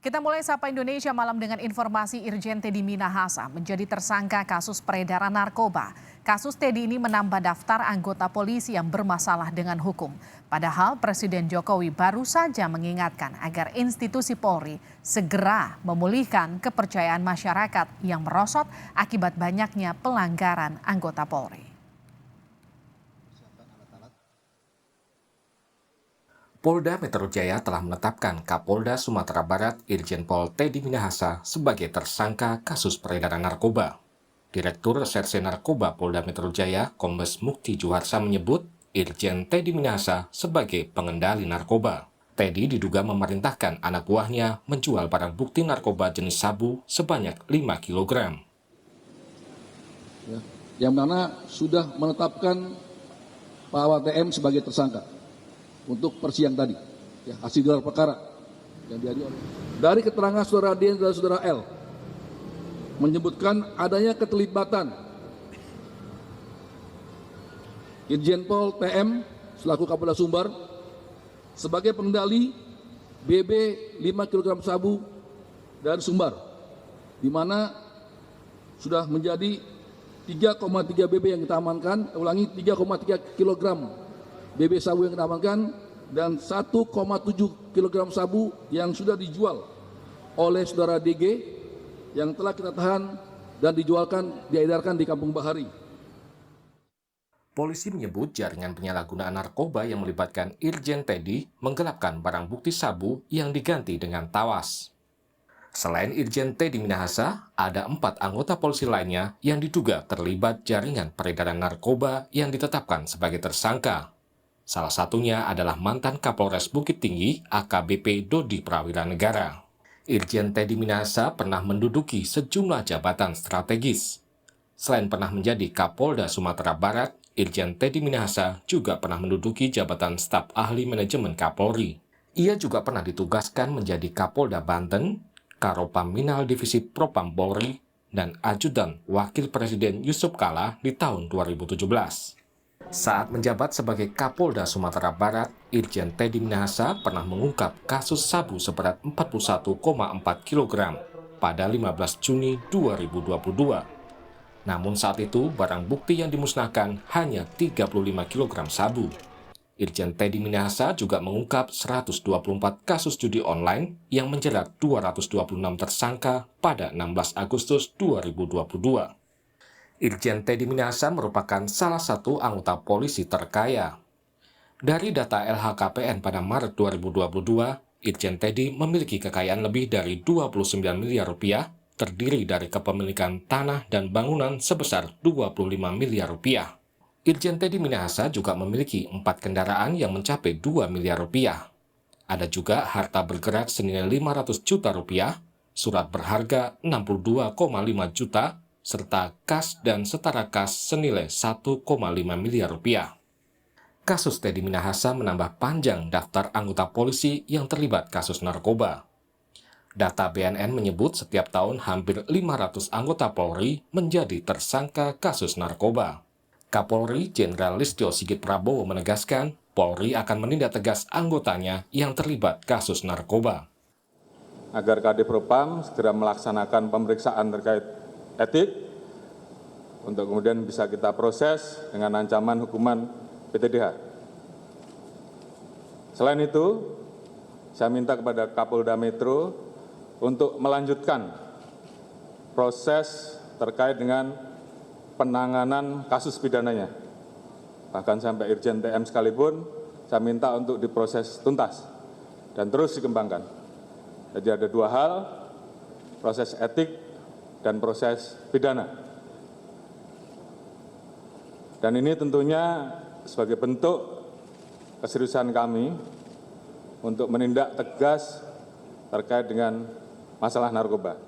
Kita mulai Sapa Indonesia malam dengan informasi Irjen Teddy Minahasa menjadi tersangka kasus peredaran narkoba. Kasus Teddy ini menambah daftar anggota polisi yang bermasalah dengan hukum. Padahal Presiden Jokowi baru saja mengingatkan agar institusi Polri segera memulihkan kepercayaan masyarakat yang merosot akibat banyaknya pelanggaran anggota Polri. Polda Metro Jaya telah menetapkan Kapolda Sumatera Barat Irjen Pol Teddy Minahasa sebagai tersangka kasus peredaran narkoba. Direktur Reserse Narkoba Polda Metro Jaya, Kombes Mukti Juharsa menyebut Irjen Teddy Minahasa sebagai pengendali narkoba. Teddy diduga memerintahkan anak buahnya menjual barang bukti narkoba jenis sabu sebanyak 5 kg. Yang mana sudah menetapkan Pak AWTM sebagai tersangka untuk persiang tadi, hasil gelar perkara yang diadu dari keterangan saudara D dan saudara L menyebutkan adanya keterlibatan Irjen Pol TM selaku Kapolda Sumbar sebagai pengendali BB 5 kg sabu dari Sumbar, di mana sudah menjadi 3,3 BB yang kita amankan, 3,3 kg BB sabu yang kita amankan dan 1,7 kg sabu yang sudah dijual oleh saudara DG yang telah kita tahan dan diedarkan di Kampung Bahari. Polisi menyebut jaringan penyalahgunaan narkoba yang melibatkan Irjen Teddy menggelapkan barang bukti sabu yang diganti dengan tawas. Selain Irjen Teddy Minahasa, ada 4 anggota polisi lainnya yang diduga terlibat jaringan peredaran narkoba yang ditetapkan sebagai tersangka. Salah satunya adalah mantan Kapolres Bukit Tinggi AKBP Dodi Prawira Negara. Irjen Teddy Minahasa pernah menduduki sejumlah jabatan strategis. Selain pernah menjadi Kapolda Sumatera Barat, Irjen Teddy Minahasa juga pernah menduduki jabatan staf ahli manajemen Kapolri. Ia juga pernah ditugaskan menjadi Kapolda Banten, Karopaminal Divisi Propam Polri, dan Ajudan Wakil Presiden Yusuf Kala di tahun 2017. Saat menjabat sebagai Kapolda Sumatera Barat, Irjen Teddy Minahasa pernah mengungkap kasus sabu seberat 41,4 kg pada 15 Juni 2022. Namun saat itu, barang bukti yang dimusnahkan hanya 35 kg sabu. Irjen Teddy Minahasa juga mengungkap 124 kasus judi online yang menjerat 226 tersangka pada 16 Agustus 2022. Irjen Teddy Minahasa merupakan salah satu anggota polisi terkaya. Dari data LHKPN pada Maret 2022, Irjen Teddy memiliki kekayaan lebih dari 29 miliar rupiah, terdiri dari kepemilikan tanah dan bangunan sebesar 25 miliar rupiah. Irjen Teddy Minahasa juga memiliki 4 kendaraan yang mencapai 2 miliar rupiah. Ada juga harta bergerak senilai 500 juta rupiah, surat berharga 62,5 juta, serta kas dan setara kas senilai 1,5 miliar rupiah. Kasus Teddy Minahasa menambah panjang daftar anggota polisi yang terlibat kasus narkoba. Data BNN menyebut setiap tahun hampir 500 anggota Polri menjadi tersangka kasus narkoba. Kapolri Jenderal Listio Sigit Prabowo menegaskan Polri akan menindak tegas anggotanya yang terlibat kasus narkoba. Agar Kadipropam segera melaksanakan pemeriksaan terkait etik untuk kemudian bisa kita proses dengan ancaman hukuman PTDH. Selain itu, saya minta kepada Kapolda Metro untuk melanjutkan proses terkait dengan penanganan kasus pidananya. Bahkan sampai Irjen TM sekalipun, saya minta untuk diproses tuntas dan terus dikembangkan. Jadi ada 2 hal, proses etik dan proses pidana. Dan ini tentunya sebagai bentuk keseriusan kami untuk menindak tegas terkait dengan masalah narkoba.